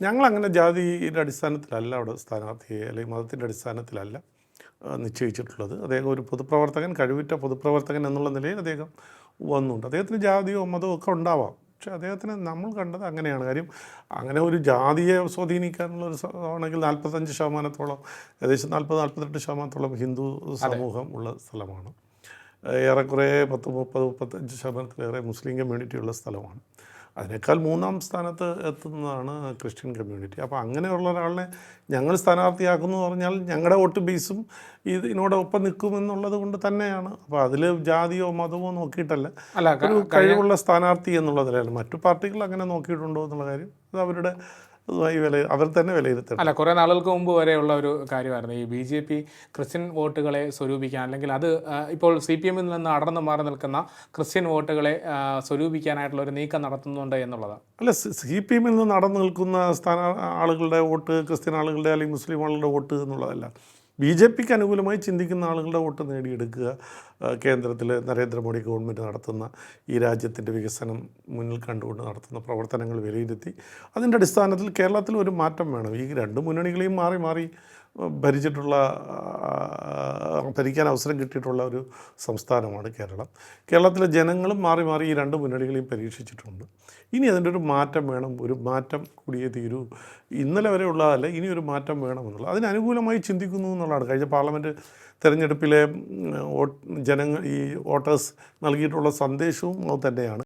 ഞങ്ങളങ്ങനെ ജാതിയുടെ അടിസ്ഥാനത്തിലല്ല അവിടെ സ്ഥാനാർത്ഥിയെ അല്ലെങ്കിൽ മതത്തിൻ്റെ അടിസ്ഥാനത്തിലല്ല നിശ്ചയിച്ചിട്ടുള്ളത്. അദ്ദേഹം ഒരു പൊതുപ്രവർത്തകൻ, കഴിവുറ്റ പൊതുപ്രവർത്തകൻ എന്നുള്ള നിലയിൽ അദ്ദേഹം വന്നുണ്ട്. അദ്ദേഹത്തിന് ജാതിയോ മതമോ ഒക്കെ ഉണ്ടാവാം. പക്ഷേ അദ്ദേഹത്തിന് നമ്മൾ കണ്ടത് അങ്ങനെയാണ്. കാര്യം അങ്ങനെ ഒരു ജാതിയെ സ്വാധീനിക്കാനുള്ള ഒരു ആണെങ്കിൽ 45% ഏകദേശം 48% ഹിന്ദു സമൂഹം ഉള്ള സ്ഥലമാണ്. ഏറെക്കുറെ 35% മുസ്ലിം കമ്മ്യൂണിറ്റി ഉള്ള സ്ഥലമാണ്. അതിനേക്കാൾ 3-ാം സ്ഥാനത്ത് എത്തുന്നതാണ് ക്രിസ്ത്യൻ കമ്മ്യൂണിറ്റി. അപ്പോൾ അങ്ങനെയുള്ള ഒരാളിനെ ഞങ്ങൾ സ്ഥാനാർത്ഥിയാക്കുന്നു പറഞ്ഞാൽ ഞങ്ങളുടെ വോട്ട് ബേസും ഇതിനോടൊപ്പം നിൽക്കുമെന്നുള്ളത് കൊണ്ട് തന്നെയാണ്. അപ്പോൾ അതിൽ ജാതിയോ മതമോ നോക്കിയിട്ടല്ല, ഒരു കഴിവുള്ള സ്ഥാനാർത്ഥി എന്നുള്ളതിലാണ്. മറ്റു പാർട്ടികൾ അങ്ങനെ നോക്കിയിട്ടുണ്ടോ എന്നുള്ള കാര്യം അത് അവരുടെ അവർ തന്നെ വിലയിരുത്തണം. അല്ല, കുറേ നാളുകൾക്ക് മുമ്പ് വരെയുള്ള ഒരു കാര്യമായിരുന്നു ഈ BJP ക്രിസ്ത്യൻ വോട്ടുകളെ സ്വരൂപിക്കാൻ, അല്ലെങ്കിൽ അത് ഇപ്പോൾ CPM നിന്ന് അടർന്നു മാറി നിൽക്കുന്ന ക്രിസ്ത്യൻ വോട്ടുകളെ സ്വരൂപിക്കാനായിട്ടുള്ള ഒരു നീക്കം നടത്തുന്നുണ്ട് എന്നുള്ളതാണ്. അല്ല, CPM നിന്ന് നടന്നു നിൽക്കുന്ന ആളുകളുടെ വോട്ട് ക്രിസ്ത്യൻ ആളുകളുടെ അല്ലെങ്കിൽ മുസ്ലിം ആളുകളുടെ വോട്ട് എന്നുള്ളതല്ല. BJPക്ക് അനുകൂലമായി ചിന്തിക്കുന്ന ആളുകളുടെ വോട്ട് നേടിയെടുക്കുക, കേന്ദ്രത്തിൽ നരേന്ദ്രമോദി ഗവൺമെൻറ് നടത്തുന്ന ഈ രാജ്യത്തിൻ്റെ വികസനം മുന്നിൽ കണ്ടുകൊണ്ട് നടത്തുന്ന പ്രവർത്തനങ്ങൾ വിലയിരുത്തി അതിൻ്റെ അടിസ്ഥാനത്തിൽ കേരളത്തിൽ ഒരു മാറ്റം വേണം. ഈ രണ്ട് മുന്നണികളെയും മാറി മാറി ഭരിക്കാൻ അവസരം കിട്ടിയിട്ടുള്ള ഒരു സംസ്ഥാനമാണ് കേരളം. കേരളത്തിലെ ജനങ്ങളും മാറി മാറി ഈ രണ്ട് മുന്നണികളെയും പരീക്ഷിച്ചിട്ടുണ്ട്. ഇനി അതിൻ്റെ ഒരു മാറ്റം വേണം, ഒരു മാറ്റം കൂടിയേ തീരൂ. ഇന്നലെ വരെ ഉള്ളതല്ല, ഇനി ഒരു മാറ്റം വേണമെന്നുള്ളത് അതിനനുകൂലമായി ചിന്തിക്കുന്നു എന്നുള്ളതാണ്. കഴിഞ്ഞ പാർലമെൻറ്റ് തെരഞ്ഞെടുപ്പിലെ ഈ വോട്ടേഴ്സ് നൽകിയിട്ടുള്ള സന്ദേശവും അത് തന്നെയാണ്.